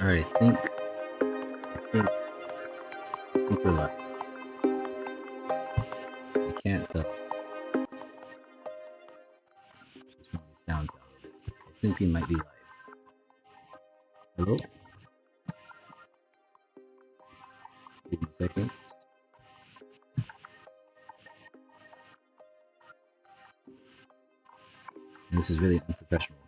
Alright, I think we're live. I can't tell. Just want the sounds out a little bit. I think we might be live. Hello? Give me a second. And this is really unprofessional.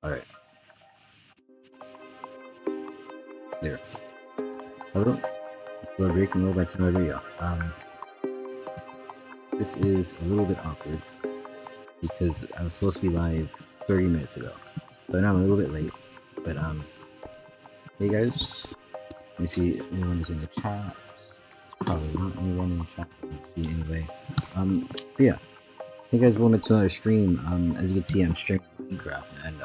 Alright. There. Hello? We're breaking over to another video. This is a little bit awkward because I was supposed to be live 30 minutes ago. So now I'm a little bit late. But hey guys. Let me see if anyone is in the chat. Probably not anyone in the chat. Let's see anyway. But yeah. Hey guys, welcome to another stream. As you can see, I'm streaming Minecraft, and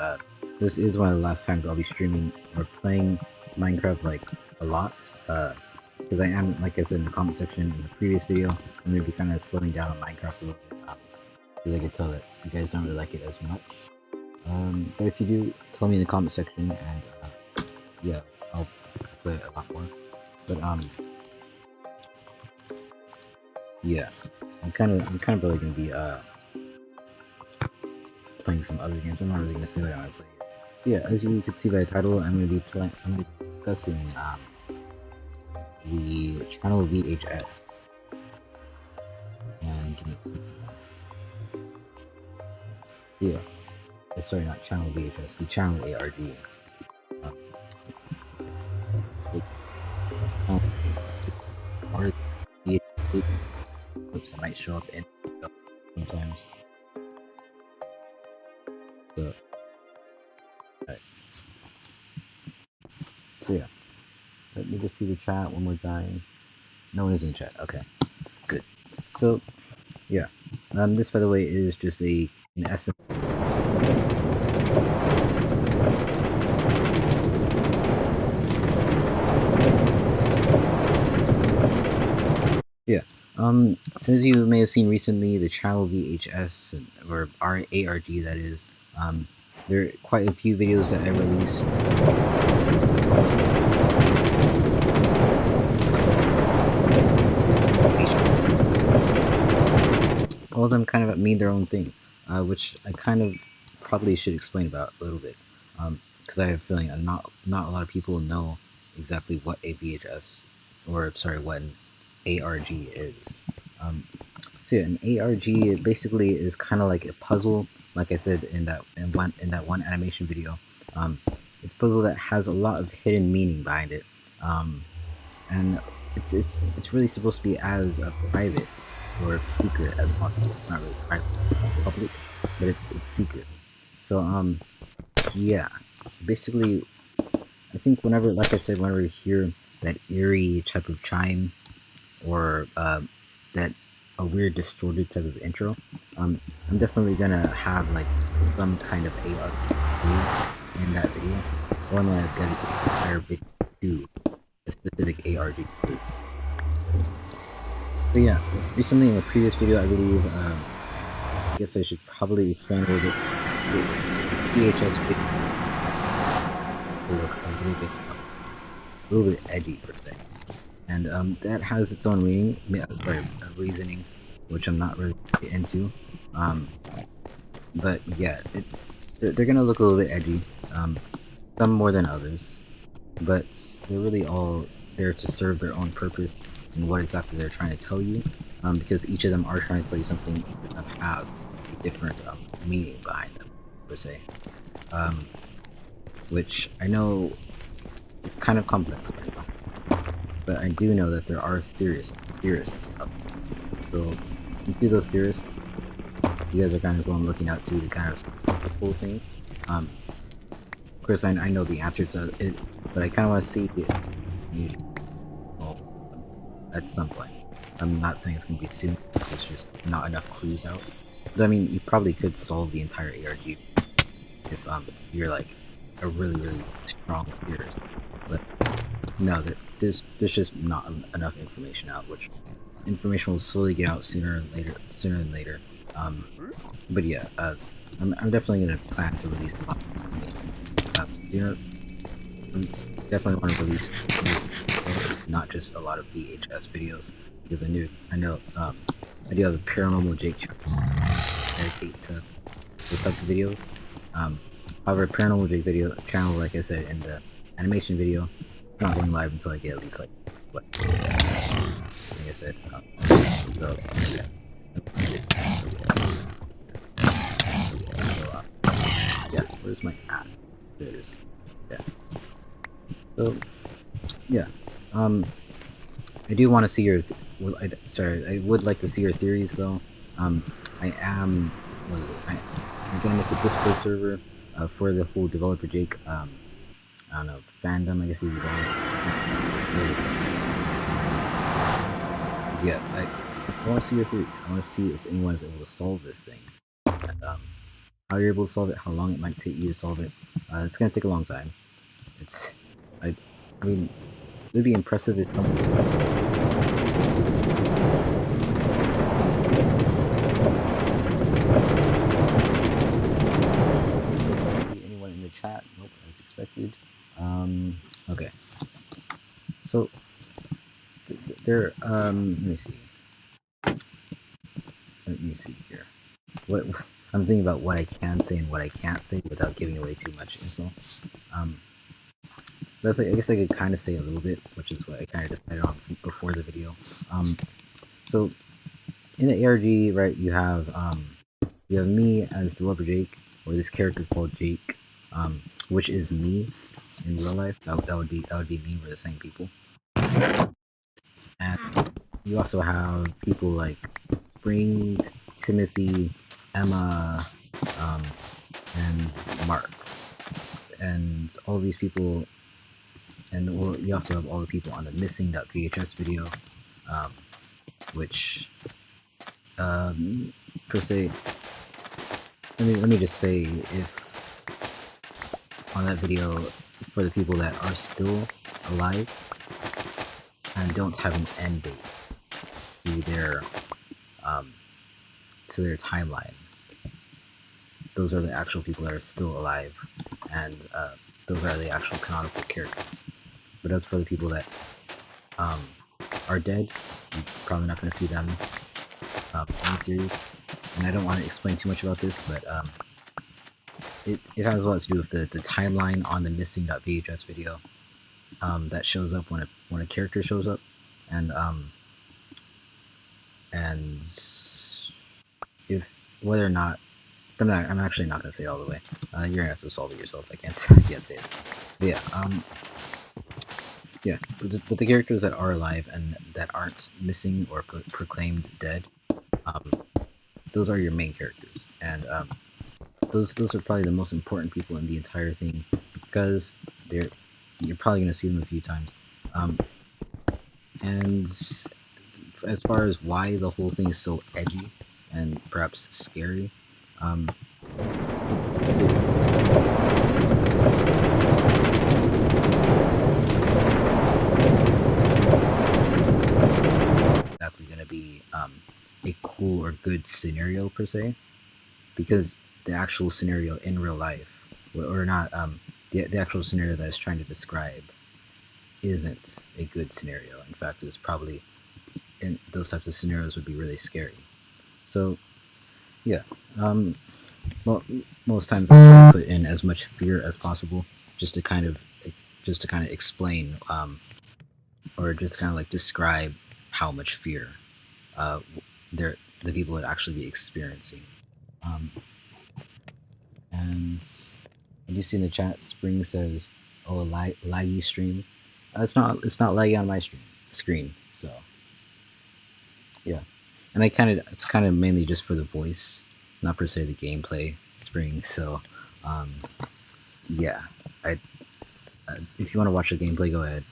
this is one of the last times I'll be streaming or playing Minecraft like a lot. Because I am, like I said in the comment section in the previous video, I'm gonna be kind of slowing down on Minecraft a little bit. Because I can tell that you guys don't really like it as much. But if you do, tell me in the comment section, and yeah, I'll play it a lot more. But yeah, I'm kind of really gonna be playing some other games. I'm not really gonna say what I'm gonna play. Yeah, as you can see by the title, I'm gonna be discussing the channel VHS. And yeah, sorry, not channel VHS, the channel ARG. Or the clips that might show up in sometimes. So, right. So yeah, let me just see the chat one more time. No one is in the chat. Okay, good. So yeah, this by the way is just an estimate. Yeah. As you may have seen recently, the channel VHS or ARG that is, there are quite a few videos that I released. All of them kind of mean their own thing, which I kind of probably should explain about a little bit, because I have a feeling not a lot of people know exactly what a VHS, or sorry, what an ARG is. So yeah, an ARG basically is kind of like a puzzle, like I said in that one animation video. It's a puzzle that has a lot of hidden meaning behind it, and it's really supposed to be as private or secret as possible. It's not really private, public, but it's secret. So yeah, basically, I think whenever, like I said, whenever you hear that eerie type of chime or that a weird distorted type of intro, I'm definitely gonna have like some kind of ARG in that video, or I'm gonna dedicate the entire video to a specific ARG. But yeah, recently in a previous video, I believe, I guess I should probably explain a little bit the VHS video, a little bit edgy per se, and that has its own reasoning, which I'm not really into. Um, but yeah, they're gonna look a little bit edgy, some more than others, but they're really all there to serve their own purpose and what exactly they're trying to tell you, because each of them are trying to tell you something. Each of them have a different meaning behind them, per se, which I know is kind of complex right now, but I do know that there are theorists out there. So into those theorists, you guys are kind of going looking out to kind of whole thing. Of course, I know the answer to it, but I kind of want to see it at some point. I'm not saying it's going to be soon. It's just not enough clues out. But, I mean, you probably could solve the entire ARG if you're like a really strong theorist. But no, there's just not enough information out, which information will slowly get out sooner than later. But yeah, I'm definitely gonna plan to release a lot of information. I definitely want to release not just a lot of VHS videos, because I know I do have a paranormal Jake dedicate to those types of videos. However, paranormal Jake video channel, like I said in the animation video, it's not going live until I get at least like what, like I said. So yeah. Yeah, where's my app? There it is. Yeah. So yeah, I do want to see your. I would like to see your theories though. I am. I'm gonna make a Discord server for the whole developer Jake. I don't know, fandom. I guess you would call it. Yeah, I want to see your theories. I want to see if anyone is able to solve this thing. And, how you're able to solve it, how long it might take you to solve it. It's gonna take a long time. I mean, it would be impressive if anyone in the chat. Nope, as expected. Okay. So there. Let me see here. What I'm thinking about what I can say and what I can't say without giving away too much info. That's I guess I could kind of say a little bit, which is what I kind of decided on before the video. So in the ARG, right, you have me as developer Jake, or this character called Jake, which is me in real life. That would be me. We're the same people. And you also have people like Spring, Timothy, Emma, and Mark, and all these people. And you also have all the people on the missing.VHS video, which, per se, let me just say, if on that video, for the people that are still alive and don't have an end date to their timeline, those are the actual people that are still alive, and those are the actual canonical characters. But as for the people that are dead, you're probably not going to see them in the series. And I don't want to explain too much about this, but it has a lot to do with the timeline on the missing.VHS video that shows up when a character shows up, and if whether or not I'm actually not gonna say it all the way. You're gonna have to solve it yourself. I can't say it. But yeah. yeah, but the characters that are alive and that aren't missing or proclaimed dead, um, those are your main characters, and those are probably the most important people in the entire thing because they're you're probably gonna see them a few times. And as far as why the whole thing is so edgy and perhaps scary, um, exactly going to be a cool or good scenario per se, because the actual scenario in real life, or not, the actual scenario that it's trying to describe isn't a good scenario. In fact, it's probably in those types of scenarios would be really scary. So yeah, well, most times I try to put in as much fear as possible, just to kind of just to kind of explain, or just kind of like describe how much fear uh, the people would actually be experiencing. Um, and you see in the chat, Spring says, "Oh, laggy stream." It's not laggy on my screen. So yeah, and it's kind of mainly just for the voice, not per se the gameplay. Spring. So yeah, I if you want to watch the gameplay, go ahead.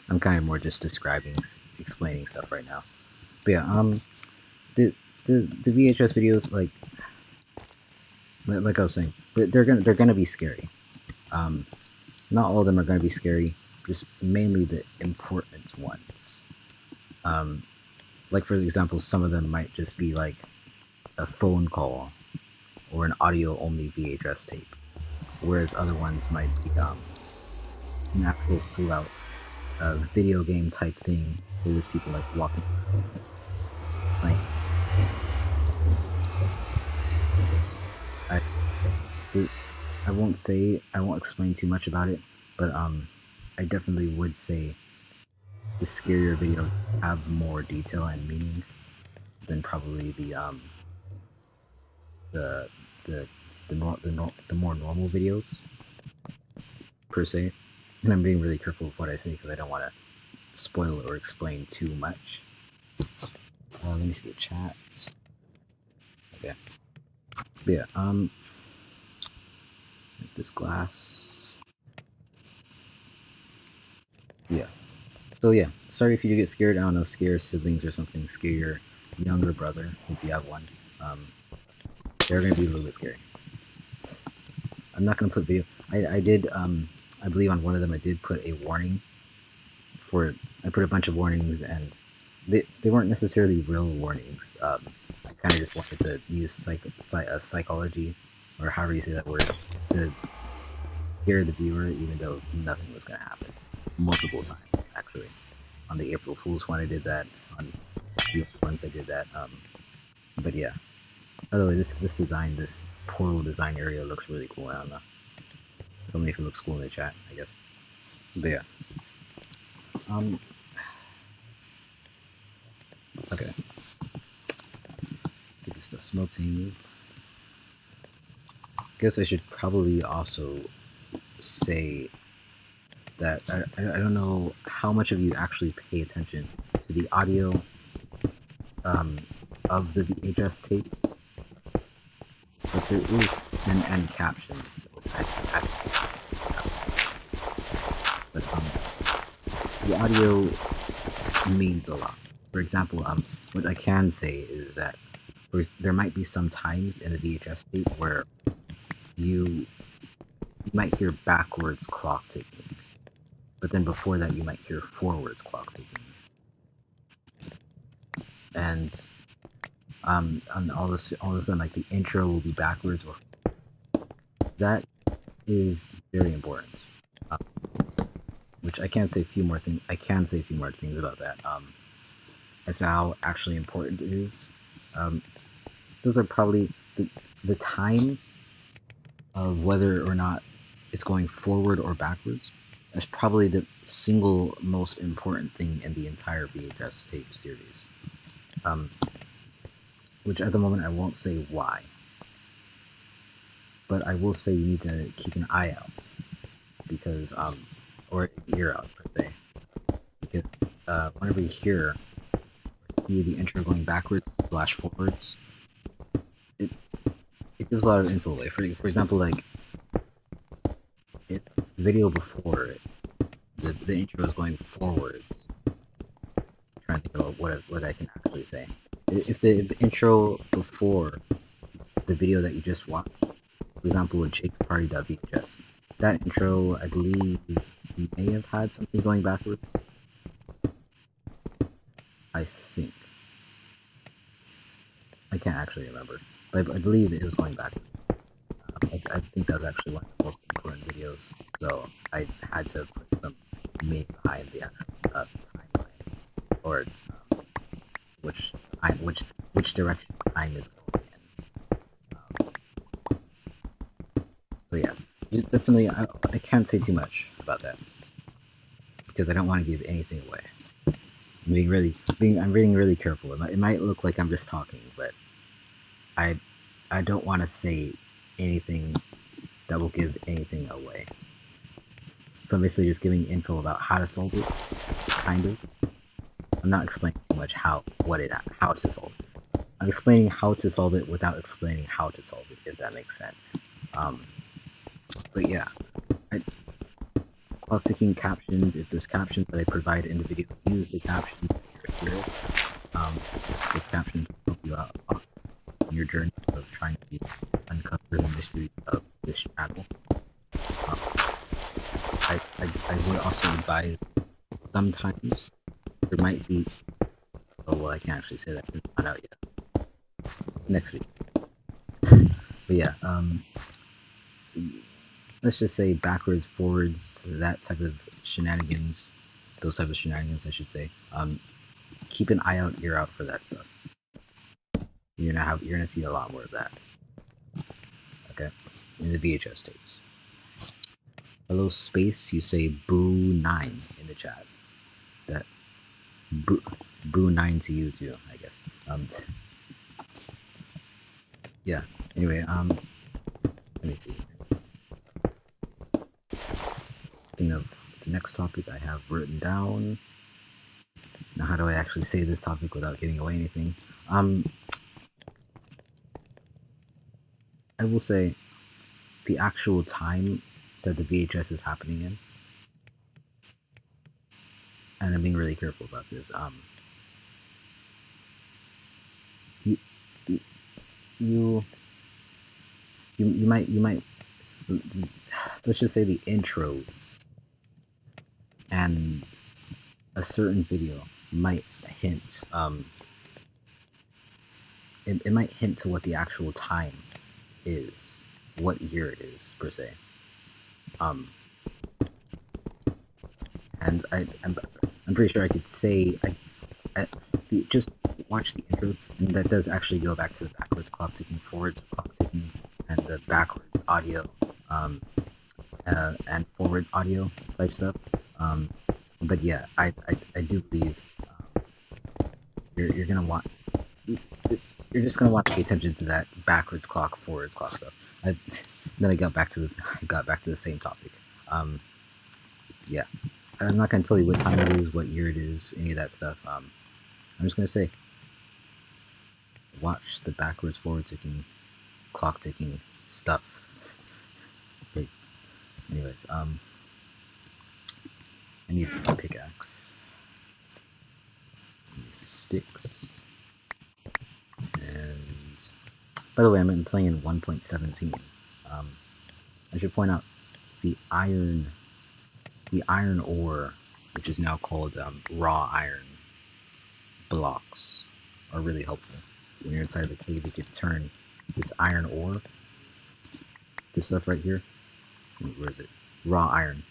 I'm kind of more just describing, explaining stuff right now. But yeah, the the VHS videos, like I was saying, they're gonna be scary. Um, not all of them are gonna be scary, just mainly the important ones. Um, like for example, some of them might just be like a phone call or an audio only VHS tape, whereas other ones might be an actual full out video game type thing. Where there's people like walking, like I, I won't explain too much about it, but I definitely would say the scarier videos have more detail and meaning than probably the the the more normal videos per se. And I'm being really careful with what I say because I don't want to spoil or explain too much. Let me see the chat. Okay. But yeah. This glass. Yeah. So yeah. Sorry if you do get scared. I don't know. Scare siblings or something. Scare your younger brother if you have one. They're gonna be a little bit scary. I'm not gonna put video. I did. I believe on one of them I did put a warning for. I put a bunch of warnings and they weren't necessarily real warnings. I kind of just wanted to use psychology, or however you say that word, to scare the viewer, even though nothing was going to happen. Multiple times, actually. On the April Fool's one, I did that. On the ones, I did that. But yeah. By the way, this design, this portal design area looks really cool. I don't know. Tell me if it looks cool in the chat, I guess. But yeah. Okay. Get this stuff smelting. Guess I should probably also say that I don't know how much of you actually pay attention to the audio of the VHS tapes, but there is and captions. But the audio means a lot. For example, what I can say is that there might be some times in the VHS tape where you might hear backwards clock ticking, but then before that you might hear forwards clock ticking, and all of a sudden like the intro will be backwards, or that is very important. Which I can say a few more things. I can say a few more things about that. As to how actually important it is. Those are probably the time of whether or not it's going forward or backwards. That's probably the single most important thing in the entire VHS tape series. Which at the moment I won't say why, but I will say you need to keep an eye out, because or ear out per se, whenever you hear or see the intro going backwards slash forwards, it gives a lot of info away. For example, like if the video before it, the intro is going forwards. I'm trying to think about what I can actually say. If the intro before the video that you just watched, for example, with Jake's Party.VHS, that intro, I believe, may have had something going backwards. I think. I can't actually remember, but I believe it was going backwards. I think that was actually one of the most important videos, so I had to put some meaning behind the actual timeline, or which direction time is going in. So yeah, definitely, I can't say too much about that because I don't want to give anything away. I'm being really careful. It might look like I'm just talking, but I don't want to say anything that will give anything away. So I'm basically just giving info about how to solve it, kind of. I'm not explaining too much how to solve it. I'm explaining how to solve it without explaining how to solve it, if that makes sense. But yeah, clock ticking captions. If there's captions that I provide in the video, use the captions here. Those captions will help you out in your journey of trying to uncover the mystery of this channel. I would also advise sometimes there might be. Oh well, I can't actually say that. It's not out yet. Next week. But yeah, let's just say backwards, forwards, that type of shenanigans, those type of shenanigans, I should say. Keep an eye out, ear out for that stuff. You're gonna see a lot more of that. Okay, in the VHS tapes. Hello space, you say boo 9 in the chat. That boo 9 to you too, I guess. Yeah. Anyway, let me see. Thinking of the next topic I have written down. Now, how do I actually say this topic without giving away anything? I will say the actual time that the VHS is happening in, and I'm being really careful about this. You might let's just say the intros and a certain video might hint it might hint to what the actual time is, what year it is per se. And I'm pretty sure I could say just watch the intro, and that does actually go back to the backwards clock ticking, forwards clock ticking, and the backwards audio, and forwards audio type stuff. But yeah, I do believe you're gonna want you're just gonna want to pay attention to that backwards clock, forwards clock stuff. Then I got back to the same topic. Yeah, I'm not gonna tell you what time it is, what year it is, any of that stuff. I'm just gonna say, watch the backwards, forward ticking, clock ticking stuff. Okay. Anyways, I need a pickaxe, sticks, and by the way, I'm playing in 1.17. I should point out the iron ore, which is now called raw iron blocks, are really helpful. When you're inside the cave, you could turn this iron ore, this stuff right here. Where is it? Raw iron.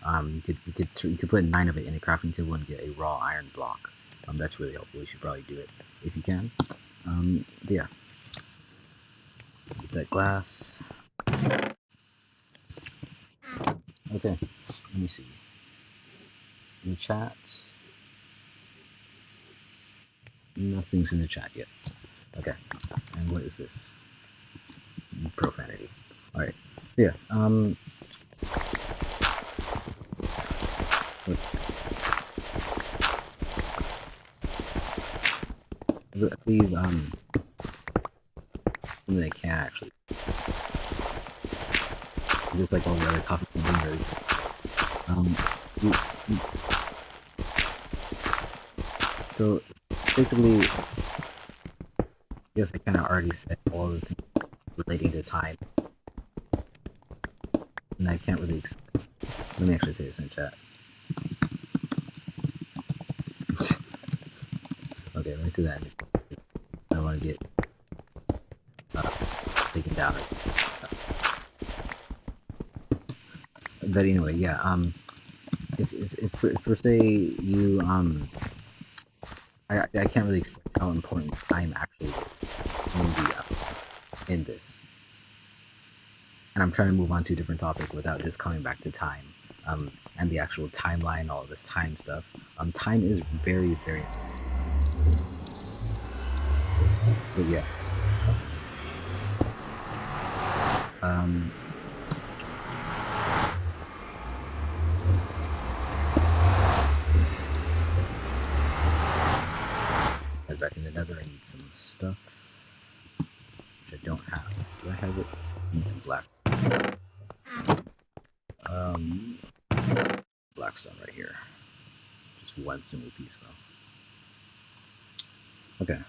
You could put 9 of it in a crafting table and get a raw iron block. That's really helpful. You should probably do it if you can. Yeah. Get that glass. Okay. Let me see. In the chat. Nothing's in the chat yet. Okay. And what is this? Profanity. Alright. So yeah, believe something I can actually. Just like all the other topics I'm doing already. So basically, I guess I kind of already said all the things relating to time, and I can't really express. Let me actually say this in chat. Okay, let me see that. I don't want to get taken down. But anyway, yeah. If for say you I can't really express how important time actually is in the in this, and I'm trying to move on to a different topic without just coming back to time, and the actual timeline, all this time stuff. Time is very very. But yeah. Back in the nether, I need some stuff, which I don't have. Do I have it? I need some black. Blackstone right here. Just one single piece though. Okay.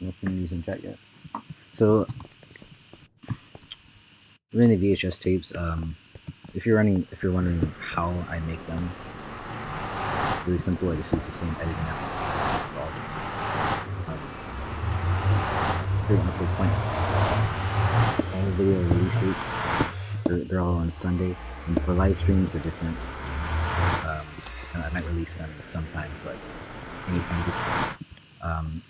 Nothing using chat yet. So, running the VHS tapes. If you're wondering how I make them, really simple. I just use the same editing app. Here's also point. All the video release dates. They're all on Sunday, and for live streams they're different. I might release them sometimes, but anytime.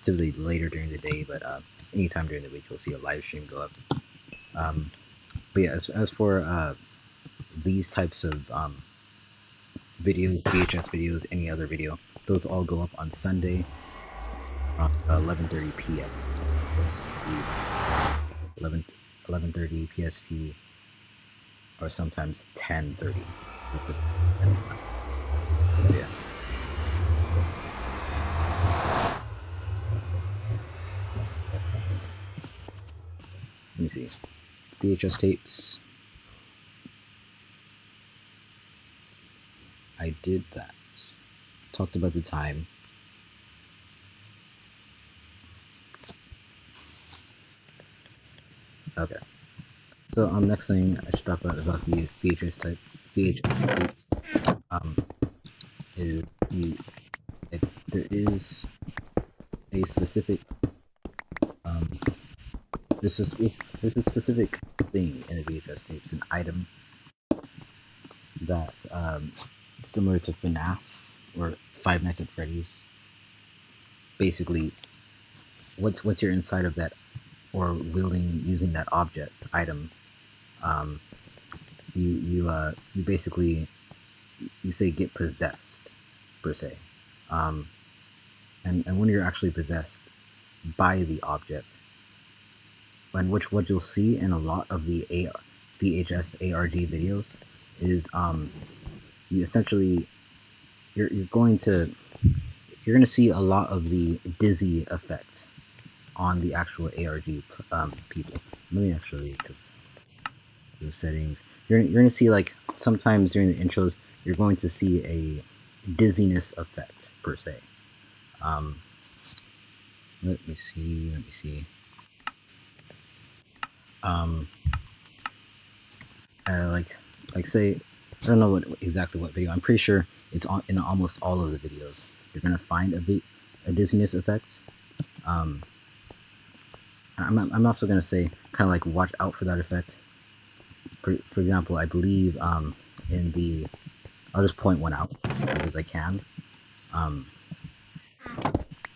Typically later during the day, but anytime during the week you'll see a live stream go up. But yeah, as for these types of videos, VHS videos, any other video, those all go up on Sunday around 11:30 p.m. 11:30 PST, or sometimes 10:30. Yeah. Let me see. VHS tapes. I did that. Talked about the time. Okay. So next thing I should talk about the VHS tapes. Is there is a specific there's a specific thing in the VHS tapes, an item that similar to FNAF or Five Nights at Freddy's. Basically, once you're inside of that or using that object item, you basically you say get possessed per se, and when you're actually possessed by the object, and what you'll see in a lot of the VHS ARG videos is you essentially you're going to see a lot of the dizzy effect on the actual ARG people. Let me actually, because the settings, you're going to see, like, sometimes during the intros you're going to see a dizziness effect per se. Let me see. Like say, I don't know exactly what video. I'm pretty sure it's in almost all of the videos. You're gonna find a dizziness effect. I'm also gonna say kind of like watch out for that effect. For example, I believe in the, I'll just point one out because I can.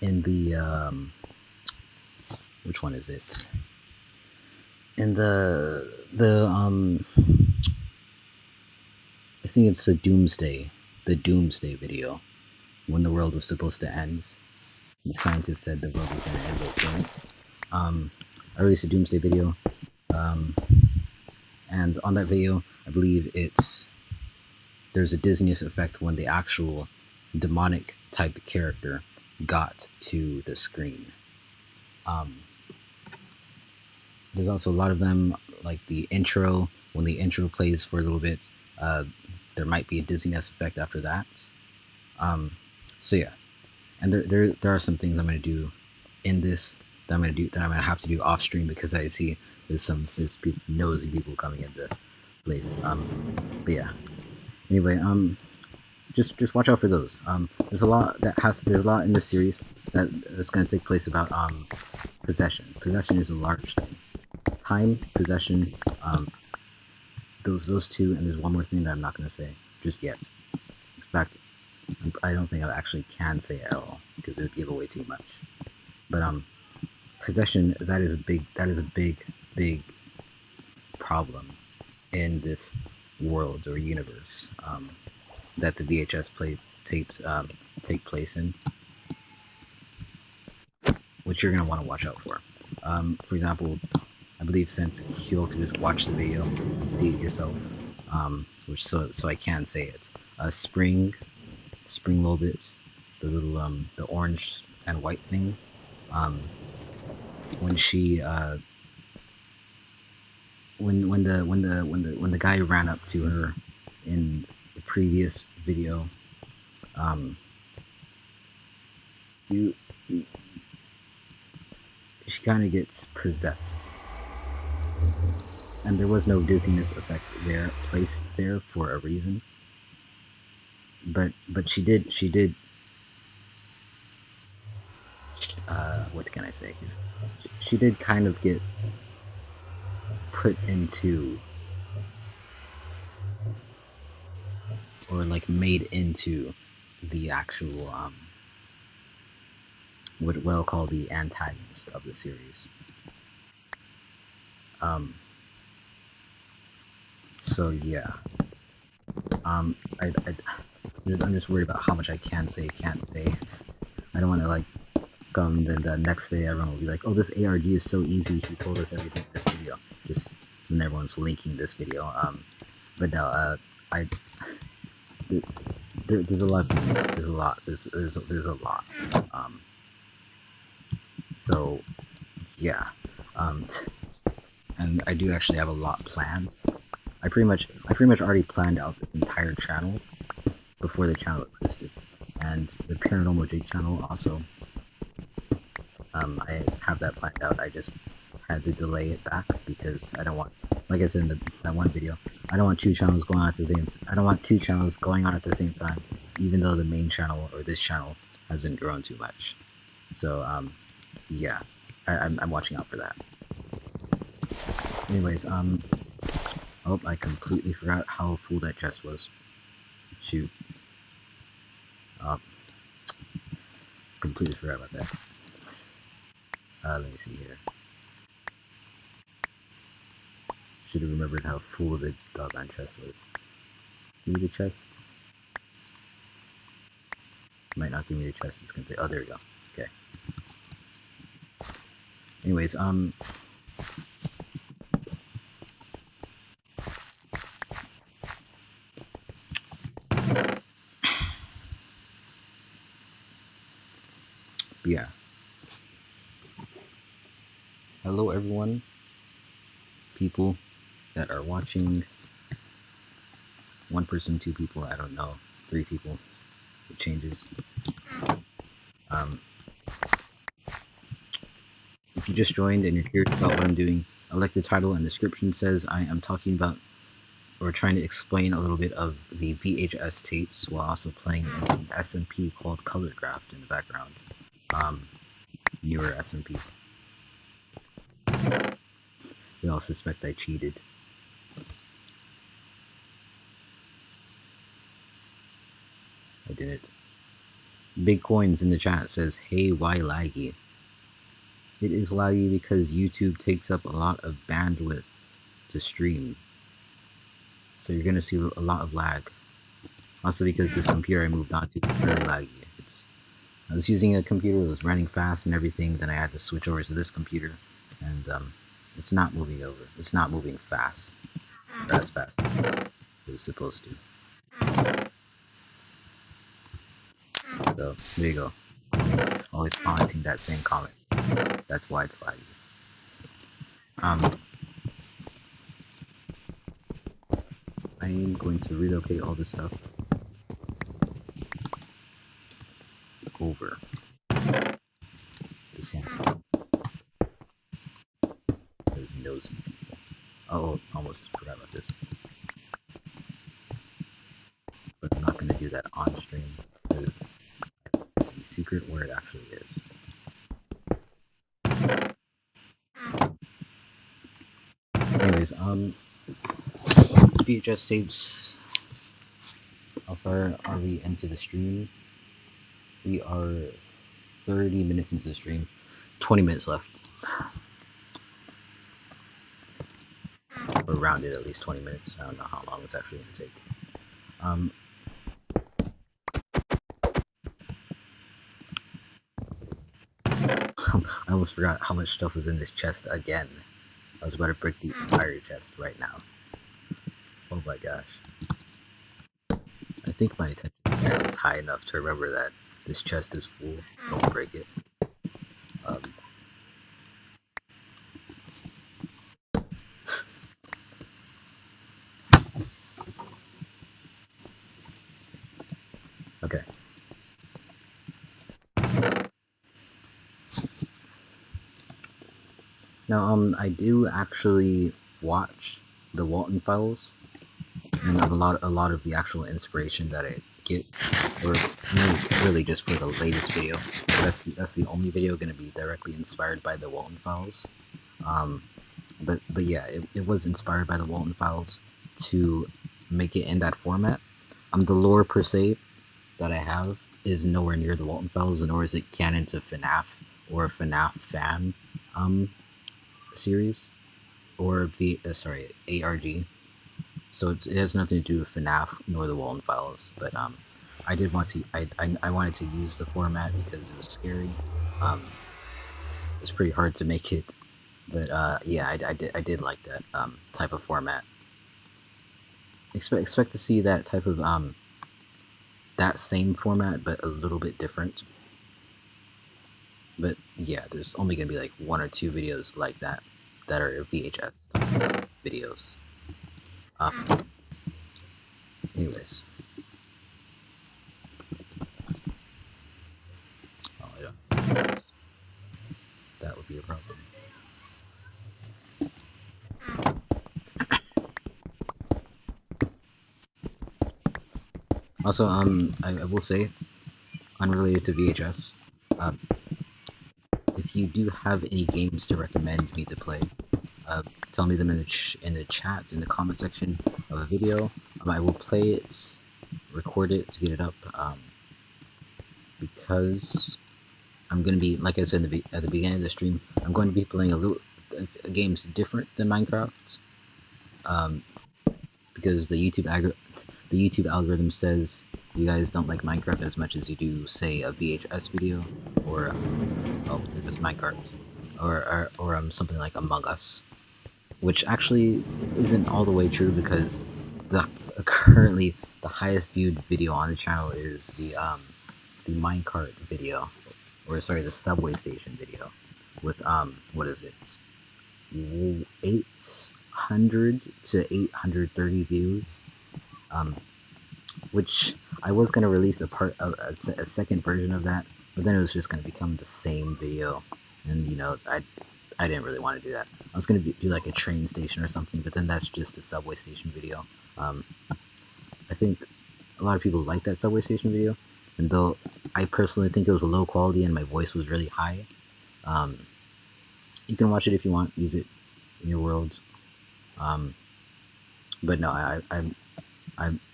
In the which one is it? In the I think it's the Doomsday video, when the world was supposed to end. The scientists said the world was going to end at point. I released a Doomsday video, and on that video, I believe there's a dizziness effect when the actual demonic type character got to the screen. Um, there's also a lot of them, like the intro. When the intro plays for a little bit, uh, there might be a dizziness effect after that. Um, so yeah, and there are some things I'm gonna do in this that I'm gonna have to do off stream because I see there's nosy people coming into place. But yeah. Anyway, just watch out for those. There's a lot in this series that's gonna take place about possession. Possession is a large thing. Time, possession, those two, and there's one more thing that I'm not gonna say just yet. In fact, I don't think I actually can say it at all because it would give away too much. But possession, that is a big problem in this world or universe that the VHS tapes take place in, which you're gonna want to watch out for. For example, I believe since you could just watch the video and see it yourself, which so I can say it. Spring little bits, the little the orange and white thing. When she when the guy ran up to her in the previous video, you she kind of gets possessed, and there was no dizziness effect there placed there for a reason. But she did what can I say? She did kind of get put into, or like made into, the actual what I'll call the antagonist of the series. So yeah, I'm just worried about how much I can say, can't say. I don't want to like come then the next day everyone will be like, oh, this ARG is so easy. He told us everything in this video. Just and everyone's linking this video. But no, there's a lot of things. There's a lot. There's a lot. So yeah, and I do actually have a lot planned. I pretty much already planned out this entire channel before the channel existed, and the Paranormal Jake channel also. I have that planned out. I just had to delay it back because I don't want, like I said in that one video, I don't want two channels going on at the same. I don't want two channels going on at the same time, even though the main channel or this channel hasn't grown too much. So yeah, I'm watching out for that. Anyways, oh, I completely forgot how full that chest was. Shoot. Completely forgot about that. Let me see here. Should have remembered how full the doggone chest was. Give me the chest. Might not give me the chest. It's gonna say, oh, there we go. Okay. Anyways, yeah. Hello, everyone. People that are watching. One person, two people, I don't know. 3 people. It changes. If you just joined and you're curious about what I'm doing, like the title and description says, I am talking about or trying to explain a little bit of the VHS tapes while also playing an SMP called Colorgraph in the background. Newer SMP. They all suspect I cheated. I didn't. Big Coins in the chat says, hey, why laggy? It is laggy because YouTube takes up a lot of bandwidth to stream. So you're going to see a lot of lag. Also because this computer I moved on to is very laggy. I was using a computer that was running fast and everything, then I had to switch over to this computer, and it's not moving over. It's not moving fast. Or as fast as it was supposed to. So there you go. Always commenting that same comment. That's why it's laggy. I'm going to relocate all this stuff over the sand. There's nosy people. Oh, almost forgot about this. But I'm not going to do that on stream because it's the secret where it actually is. Anyways, VHS tapes. How far are we into the stream? We are 30 minutes into the stream. 20 minutes left. Or rounded at least 20 minutes. I don't know how long it's actually going to take. I almost forgot how much stuff was in this chest again. I was about to break the entire chest right now. Oh my gosh. I think my attention span is high enough to remember that this chest is full. Don't break it. Okay. Now, I do actually watch the Walton Files, and a lot of the actual inspiration that I get, or really just for the latest video. That's the only video going to be directly inspired by the Walton Files. But yeah, it was inspired by the Walton Files to make it in that format. The lore per se that I have is nowhere near the Walton Files, nor is it canon to FNAF or FNAF fan series or ARG. So it has nothing to do with FNAF nor the Walton Files. But I did want to I wanted to use the format because it was scary. It's pretty hard to make it, but yeah, I did like that type of format. Expect to see that type of that same format, but a little bit different. But yeah, there's only gonna be like 1 or 2 videos like that are VHS videos. Anyways, oh yeah, that would be a problem. Also, I will say, unrelated to VHS, if you do have any games to recommend me to play, tell me them in the chat, in the comment section of a video. I will play it, record it to get it up, because I'm going to be, like I said at the beginning of the stream, I'm going to be playing a games different than Minecraft, because the YouTube algorithm says you guys don't like Minecraft as much as you do, say, a VHS video, or just Minecraft, or something like Among Us, which actually isn't all the way true, because currently the highest viewed video on the channel is the minecart video, or sorry, the subway station video, with what is it, 800 to 830 views, which I was going to release a second version of that, but then it was just going to become the same video, and you know, I didn't really want to do that. I was going to do like a train station or something, but then that's just a subway station video. I think a lot of people like that subway station video, and though I personally think it was low quality and my voice was really high, you can watch it if you want, use it in your world. But no, I'm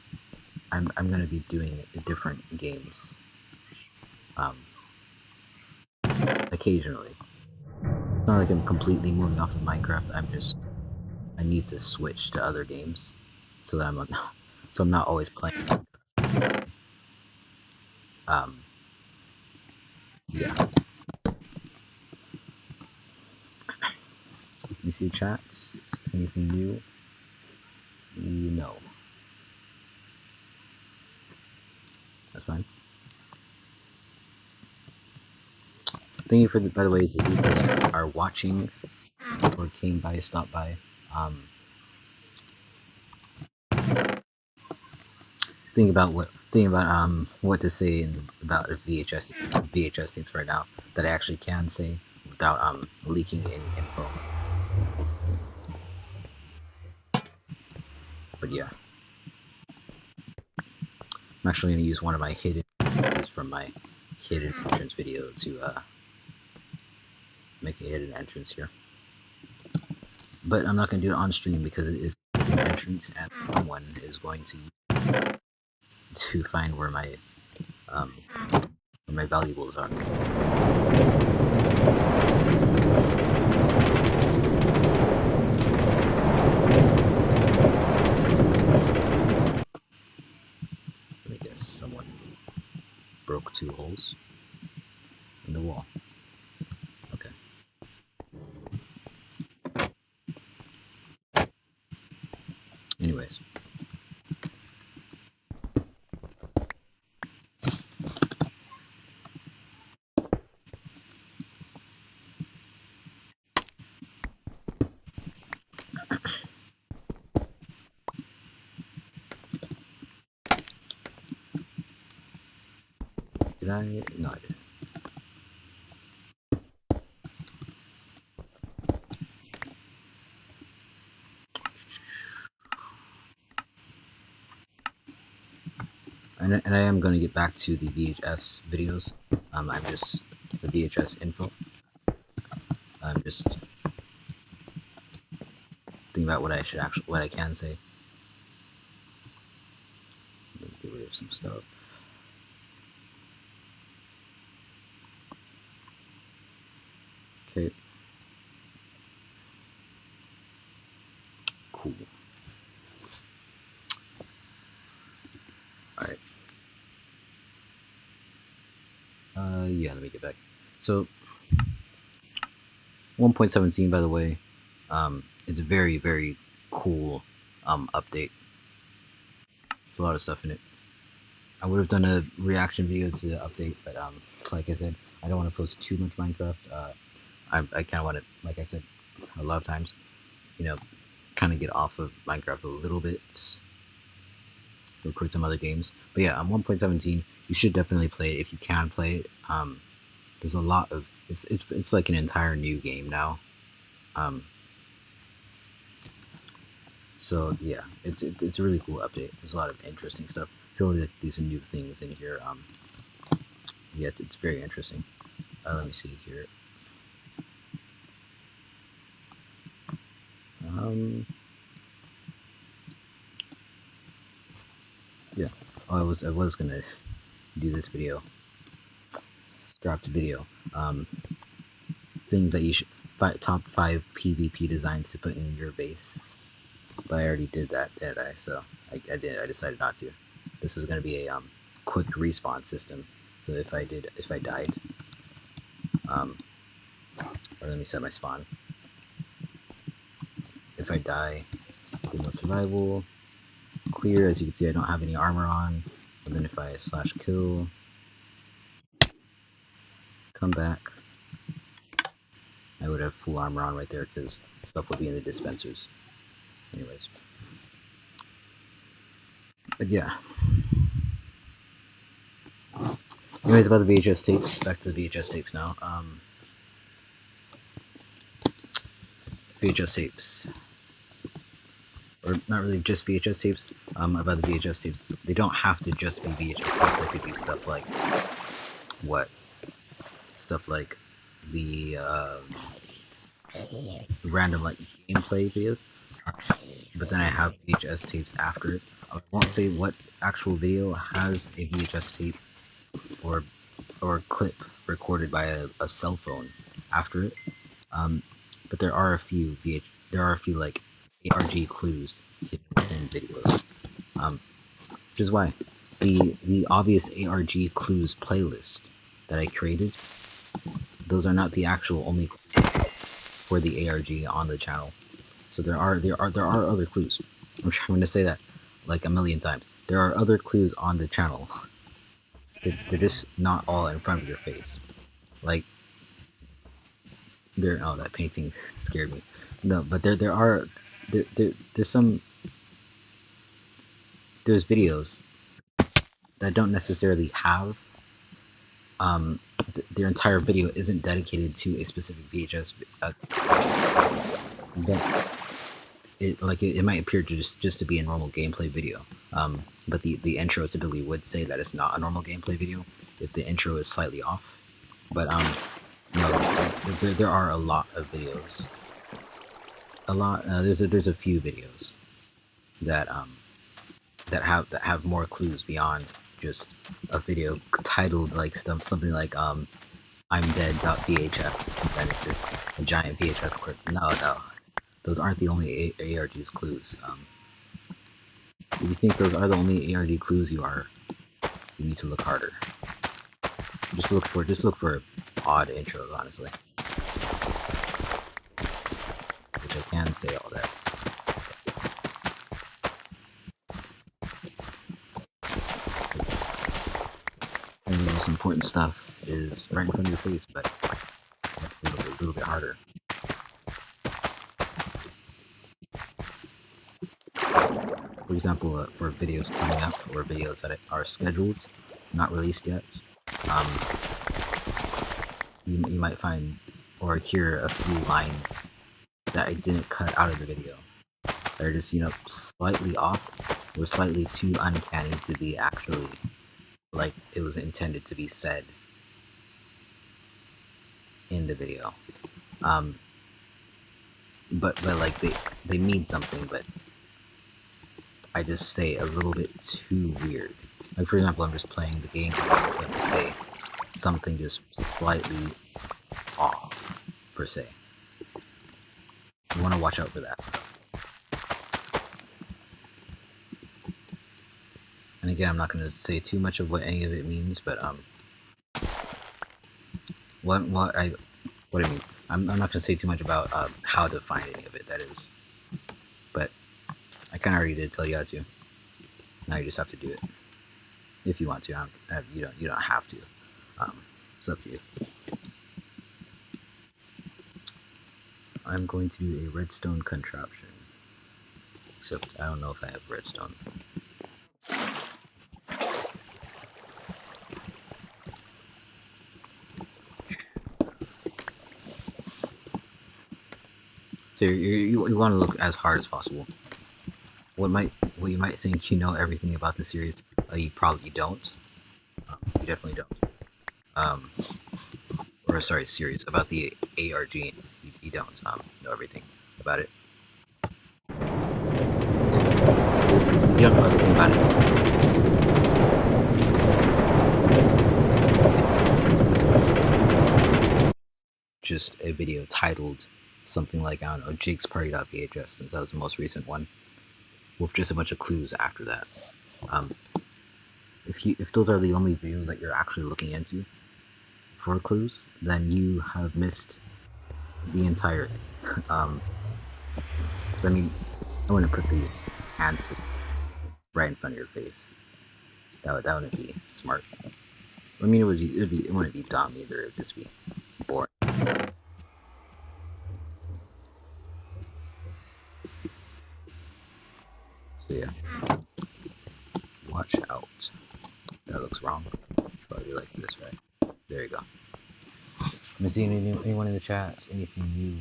gonna be doing different games, occasionally. It's not like I'm completely moving off of Minecraft. I need to switch to other games, so that I'm not always playing. Yeah. Let me see chats. Anything new? No. That's fine. Thank you for by the way, to people that are watching or came by, stopped by. Um, think about what to say about VHS tapes right now that I actually can say without leaking in info. But yeah, I'm actually gonna use one of my hidden videos from my hidden entrance video to make a hidden entrance here. But I'm not gonna do it on stream because it is a hidden entrance, and someone is going to find where my valuables are. Let me guess, someone broke 2 holes in the wall. Okay. Anyways. Did I? No, I didn't. And I am going to get back to the VHS videos. I'm just the VHS info. I'm just thinking about what I can say. Let me get rid of some stuff. Okay. Cool. Alright. Yeah, let me get back. So, 1.17, by the way, it's a very, very cool update. There's a lot of stuff in it. I would have done a reaction video to the update, but like I said, I don't want to post too much Minecraft. I kind of want to, like I said a lot of times, you know, kind of get off of Minecraft a little bit, record some other games. But yeah, 1.17, you should definitely play it if you can play it. There's a lot of it's like an entire new game now. So yeah, it's a really cool update. There's a lot of interesting stuff. Still, like, these new things in here. Yeah, it's very interesting. Let me see here. Yeah. Oh, I was gonna do this video. Scrapped video. Things that you should top 5 PvP designs to put in your base. But I already did that, didn't I? So I did. I decided not to. This was gonna be a quick respawn system. So if I died, or let me set my spawn. If I die, do no survival, clear. As you can see, I don't have any armor on. And then if I /kill, come back, I would have full armor on right there because stuff would be in the dispensers. Anyways. But yeah. Anyways, about the VHS tapes. Back to the VHS tapes now. VHS tapes. Or not really just VHS tapes. About the VHS tapes. They don't have to just be VHS tapes. They could be stuff like what? Stuff like the random like gameplay videos. But then I have VHS tapes after it. I won't say what actual video has a VHS tape or clip recorded by a cell phone after it. But there are a few like ARG clues hidden within videos. Which is why the obvious ARG clues playlist that I created, those are not the actual only clues for the ARG on the channel. So there are other clues. I'm trying to say that like a million times. There are other clues on the channel. They're just not all in front of your face. Like There, oh, that painting scared me. No, but there's videos that don't necessarily have their entire video isn't dedicated to a specific VHS but it might appear to just to be a normal gameplay video. But the intro typically would say that it's not a normal gameplay video if the intro is slightly off. But there are a lot of videos. There's a few videos that that have more clues beyond just a video titled like something like I'm dead.vhs, and it's just a giant VHS clip. No, those aren't the only ARG's clues. If you think those are the only ARG clues, you need to look harder. Just look for odd intros, honestly. Which I can say all that. And the most important stuff is right in front of your face, but a little bit harder. For example, for videos coming up or videos that are scheduled, not released yet, you might find or hear a few lines that I didn't cut out of the video. They're just, slightly off or slightly too uncanny to be actually like it was intended to be said in the video. But like they mean something, but I just say a little bit too weird. Like, for example, I'm just playing the game and say something just slightly off, per se. You want to watch out for that. And again, I'm not going to say too much of what any of it means, but what I mean, I'm not going to say too much about how to find any of it. That is, but I kind of already did tell you how to. Now you just have to do it if you want to. You don't have to. It's up to you. I'm going to do a redstone contraption. Except I don't know if I have redstone. So you want to look as hard as possible. What you might think you know everything about the series, you probably don't. You definitely don't. Or sorry, series about the ARG. You don't know everything about it. You don't know everything about it. Just a video titled something like, I don't know, Jake's Party.vhs, since that was the most recent one, with just a bunch of clues after that. If those are the only videos that you're actually looking into for clues, then you have missed the entire. I'm going to put the hands right in front of your face. That wouldn't be smart. I mean, it wouldn't be dumb either. It would just be boring. So yeah, watch out. That looks wrong. Probably like this, right? There you go. Let me see anyone in the chat. Anything new?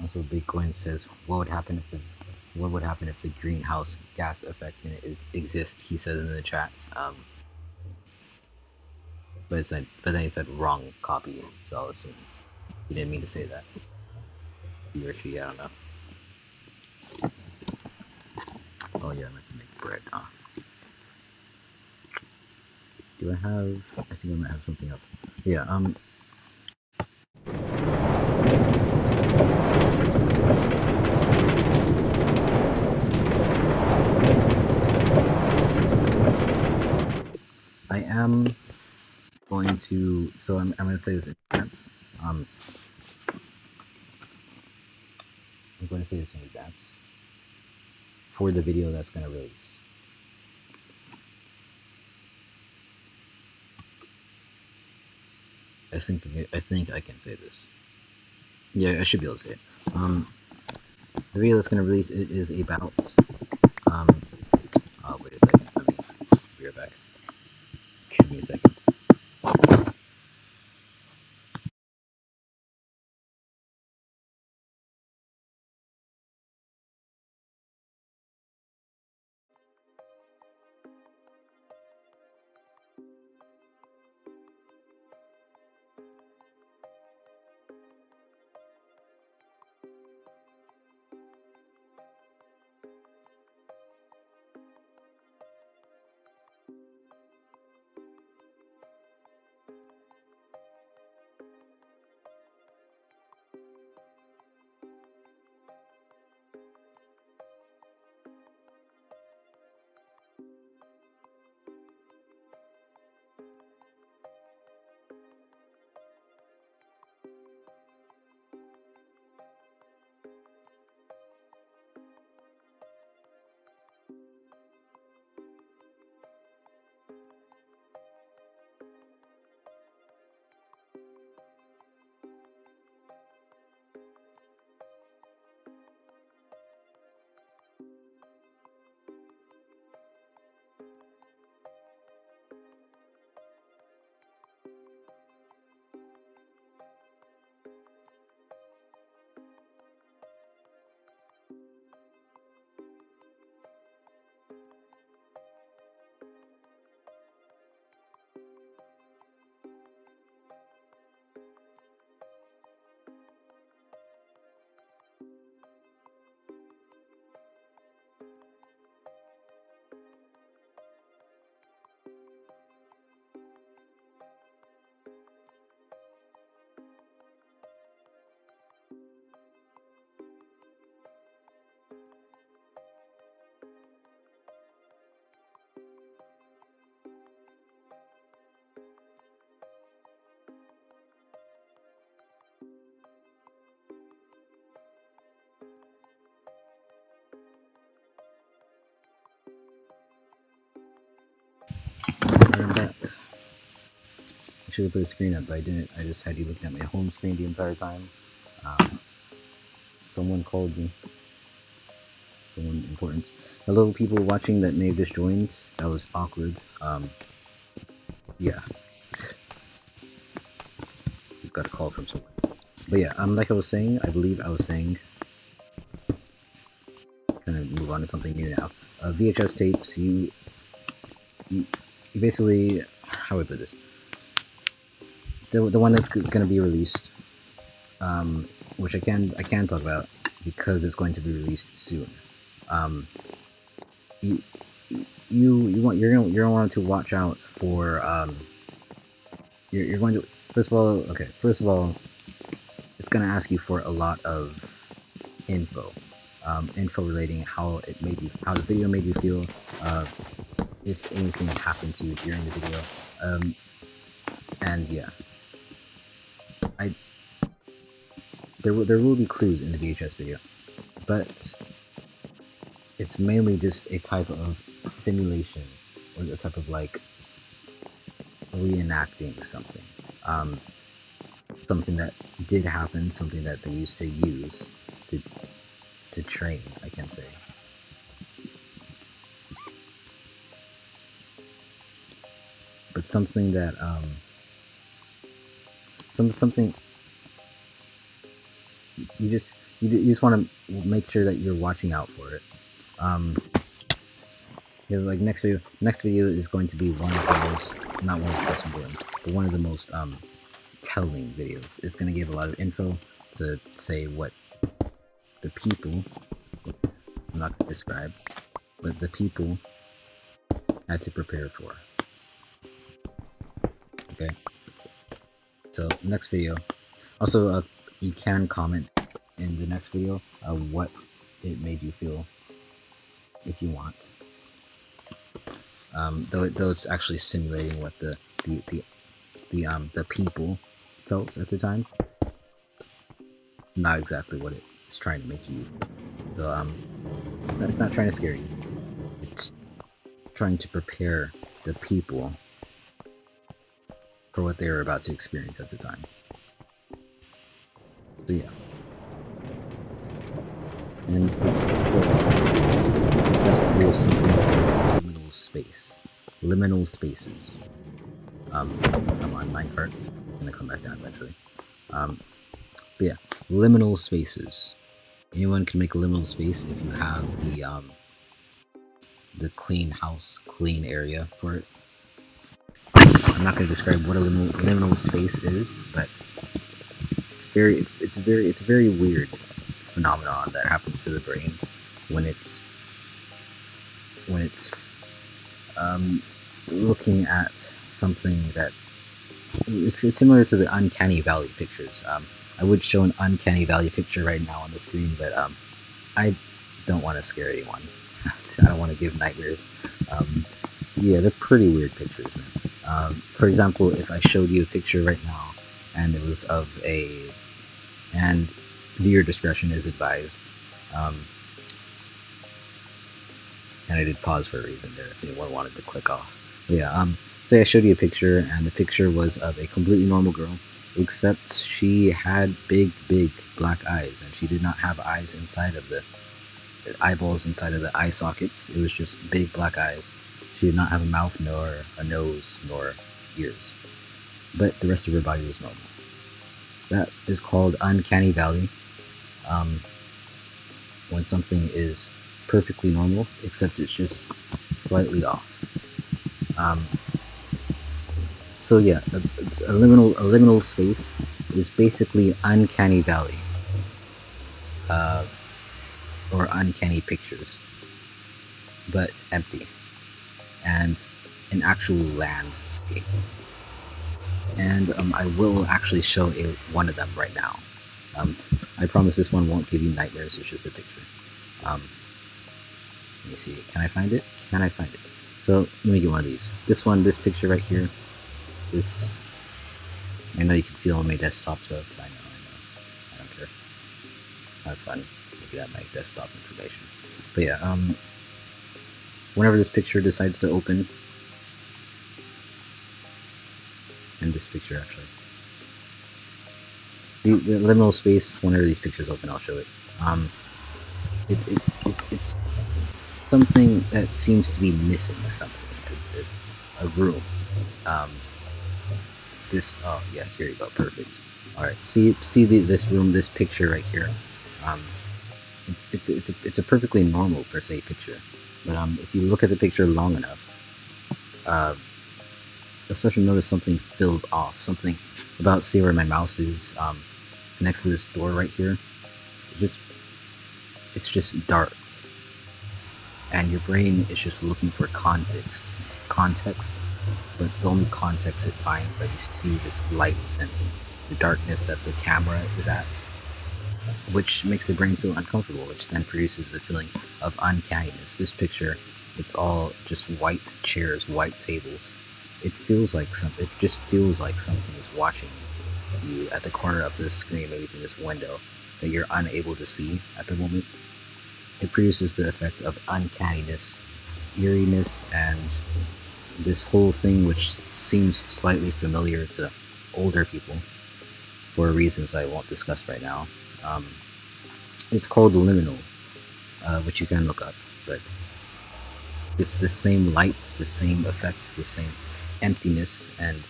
Also, Bitcoin says, what would happen if the greenhouse gas effect didn't exist? He says in the chat. But then he said wrong copy, so I'll assume he didn't mean to say that. He or she, I don't know. Oh yeah, I meant to make bread. Do I have? I think I might have something else. Yeah. I am going to. So I'm going to say this in advance. I'm going to say this in advance for the video that's going to release. think I can say this. Yeah, I should be able to say it. The video that's gonna release it is about oh wait a second. Let me be right back. Give me a second. I'm back. I should have put a screen up, but I didn't. I just had you looking at my home screen the entire time. Um, Someone called me. Someone important. Hello, people watching that may have just joined. That was awkward. Yeah. Just got a call from someone. But yeah, like I was saying, I believe I was saying, gonna move on to something new now. VHS tapes, you basically, how would I put this? The one that's gonna be released, which I can talk about because it's going to be released soon. You you're gonna want to watch out for you're going to first of all it's gonna ask you for a lot of info relating how the video made you feel, if anything happened to you during the video, and yeah, there will be clues in the VHS video, but it's mainly just a type of simulation or a type of like reenacting something, something that did happen, something that they used to use to train, I can say. But something that something you just want to make sure that you're watching out for it. Because like next video is going to be one of the most, not one of the most important, but one of the most telling videos. It's going to give a lot of info to say what the people, I'm not going to describe, but the people had to prepare for. Okay, so next video. Also, you can comment in the next video what it made you feel, if you want. Though it's actually simulating what the people felt at the time, not exactly what it's trying to make you feel. So that's not trying to scare you. It's trying to prepare the people for what they were about to experience at the time. So yeah. And that's cool, something like liminal space. Liminal spaces. I'm on minecart. I'm gonna come back down eventually. But yeah, liminal spaces. Anyone can make a liminal space if you have the clean house, clean area for it. I'm not gonna describe what a liminal space is, but it's a very weird phenomenon that happens to the brain when it's looking at something that it's similar to the uncanny valley pictures. I would show an uncanny valley picture right now on the screen, but I don't want to scare anyone. I don't want to give nightmares. Yeah, they're pretty weird pictures, man. For example, if I showed you a picture right now and it was of and viewer discretion is advised. And I did pause for a reason there if anyone wanted to click off. But yeah, say I showed you a picture and the picture was of a completely normal girl, except she had big black eyes, and she did not have eyes inside of the eyeballs inside of the eye sockets. It was just big black eyes. She did not have a mouth, nor a nose, nor ears, but the rest of her body was normal. That is called uncanny valley. When something is perfectly normal, except it's just slightly off. So yeah, a liminal space is basically uncanny valley, or uncanny pictures, but empty, and an actual landscape. And I will actually show one of them right now. I promise this one won't give you nightmares, it's just a picture. Let me see, can I find it? Can I find it? So, let me get one of these. This picture right here, I know you can see all my desktop stuff, I know, I don't care. Have fun looking at my desktop information. But yeah, whenever this picture decides to open, and this picture actually, the liminal space, whenever these pictures open, I'll show it. It's something that seems to be missing something, a room. Oh yeah, here you go, perfect. All right, see this room, this picture right here. It's a perfectly normal per se picture, but if you look at the picture long enough, you'll start to notice something feels off. Something about, see where my mouse is, next to this door right here. It's just dark, and your brain is just looking for context, but the only context it finds are these two, this lights and the darkness that the camera is at, which makes the brain feel uncomfortable, which then produces a feeling of uncanniness. This picture, it's all just white chairs, white tables. It just feels like something is watching you at the corner of the screen, maybe through this window that you're unable to see at the moment. It produces the effect of uncanniness, eeriness, and this whole thing, which seems slightly familiar to older people for reasons I won't discuss right now. It's called liminal, which you can look up, but the same lights, the same effects, the same emptiness, and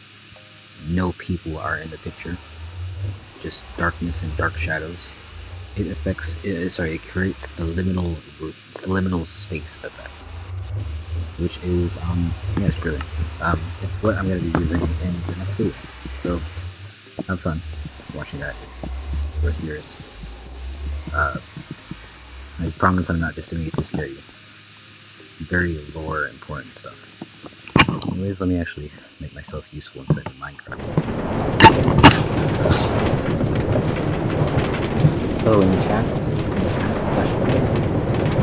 no people are in the picture, just darkness and dark shadows. It creates the liminal space effect, which is yeah, it's brilliant. It's what I'm going to be using in the next video, so have fun watching that with yours. I promise I'm not just doing it to scare you. It's very lore important stuff. Anyways, let me actually make myself useful inside of Minecraft. So in the chat,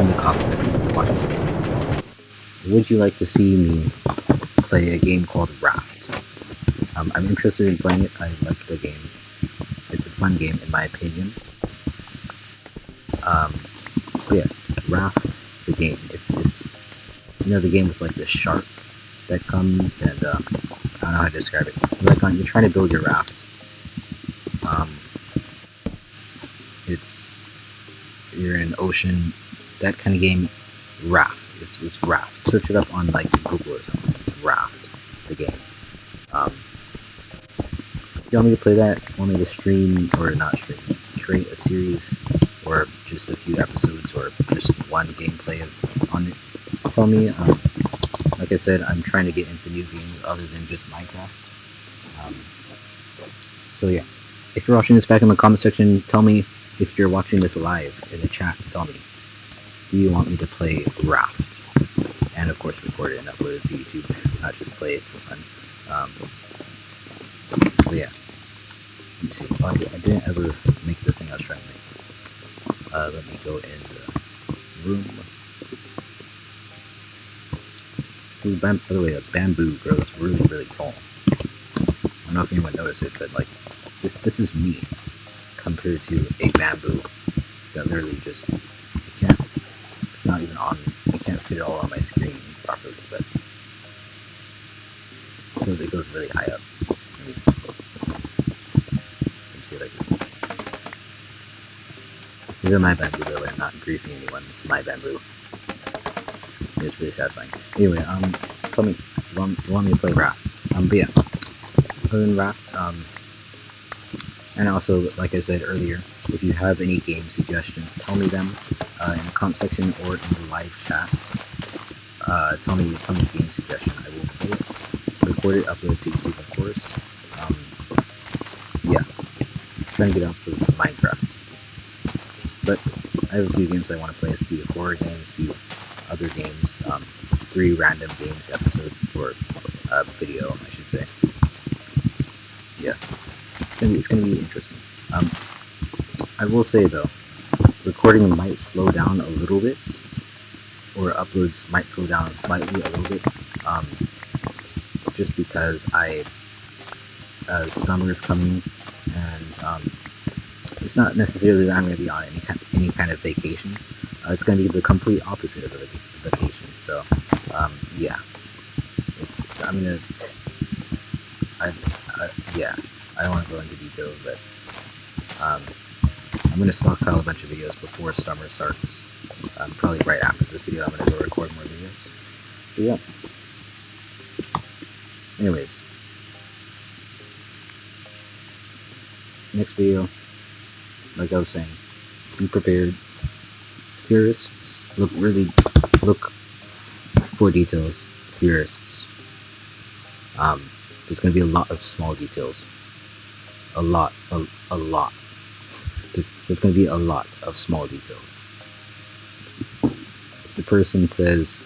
in the comment section, watch this. Would you like to see me play a game called Raft? I'm interested in playing it. I like the game. It's a fun game in my opinion. So yeah, Raft, the game. It's the game with like the shark that comes and don't know how to describe it. Like you're trying to build your raft. You're in an ocean, that kind of game. Raft. It's Raft. Search it up on like Google or something. It's Raft, the game. You want me to play that? Want me to stream or not stream? Create a series or just a few episodes or just one gameplay on it? Tell me. Like I said, I'm trying to get into new games other than just Minecraft. So yeah, if you're watching this, back in the comment section, tell me if you're watching this live in the chat. Tell me, do you want me to play Raft? And of course record it and upload it to YouTube, not just play it for fun. So yeah, let me see. Oh, I didn't ever make the thing I was trying to make. Let me go in the room. Ooh, by the way, a bamboo grows really, really tall. I don't know if anyone noticed it, but like this is me compared to a bamboo that literally just it's not even on. I can't fit it all on my screen properly, but it goes really high up. Let me see like this. These are my bamboo though, and I'm not griefing anyone. This is my bamboo. It's really satisfying. Anyway, tell me, do you want me to play Raft? But yeah, other than Raft, and also, like I said earlier, if you have any game suggestions, tell me them in the comment section or in the live chat. Tell me game suggestion. I will play it, record it, upload it to YouTube, of course. Yeah, trying to get out for Minecraft. But I have a few games I want to play. A few horror games, a few other games. 3 random games episode or video, I should say. Yeah, it's gonna be interesting. I will say though, recording might slow down a little bit, or uploads might slow down slightly a little bit, just because summer's coming, and it's not necessarily that I'm going to be on any kind of vacation. It's going to be the complete opposite of a vacation. So yeah, yeah, I don't want to go into details, but I'm going to stockpile a bunch of videos before summer starts. Probably right after this video, I'm going to go record more videos. But yeah. Anyways, next video, like I was saying, be prepared. Theorists look for details. Theorists. There's going to be a lot of small details. A lot. There's going to be a lot of small details. If the person says,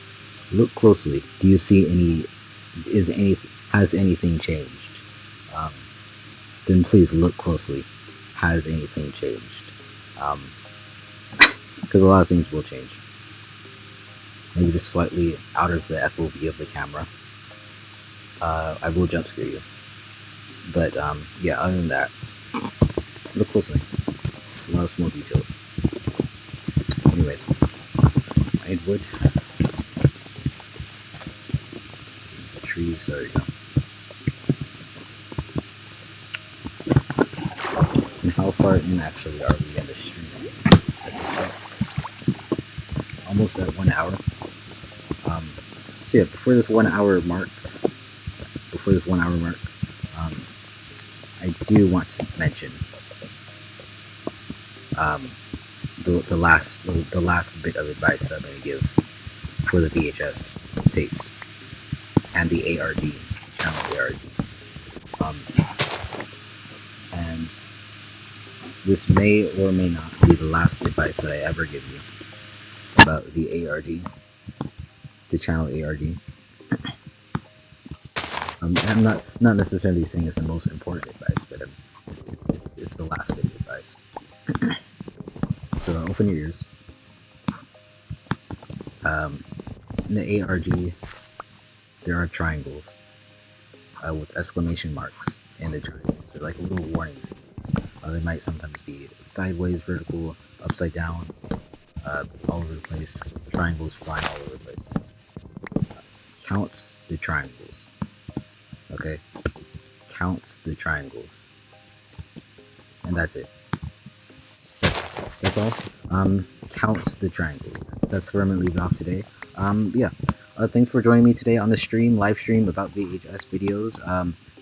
"Look closely. Do you see any? Has anything changed?" Then please look closely. Has anything changed? Because a lot of things will change. Maybe just slightly out of the FOV of the camera. I will jump scare you. But yeah, other than that, look closely. A lot of small details. Anyways, I need wood. The trees, there you go. And how far in actually are we in the stream? Almost at 1 hour. So yeah, before this 1 hour mark, I do want to mention the last bit of advice that I'm going to give for the VHS tapes and the ARG channel ARG. And this may or may not be the last advice that I ever give you about the ARG, the channel ARG. I'm not necessarily saying it's the most important advice, but it's the last bit of advice. So open your ears. In the ARG, there are triangles with exclamation marks in the triangles. They're like little warnings. They might sometimes be sideways, vertical, upside down, all over the place. Triangles flying all over the place. Count the triangles. Okay, count the triangles, and that's it. That's all. Count the triangles. That's where I'm gonna leave it off today. Yeah. Thanks for joining me today on the live stream about VHS videos.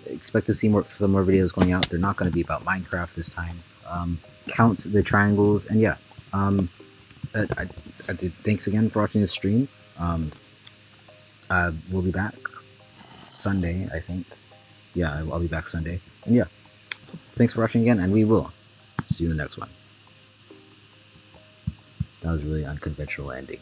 Expect to see some more videos going out. They're not going to be about Minecraft this time. Count the triangles, and yeah. Thanks again for watching this stream. We'll be back Sunday, I think. Yeah, I'll be back Sunday. And yeah, thanks for watching again, and we will see you in the next one. That was a really unconventional ending.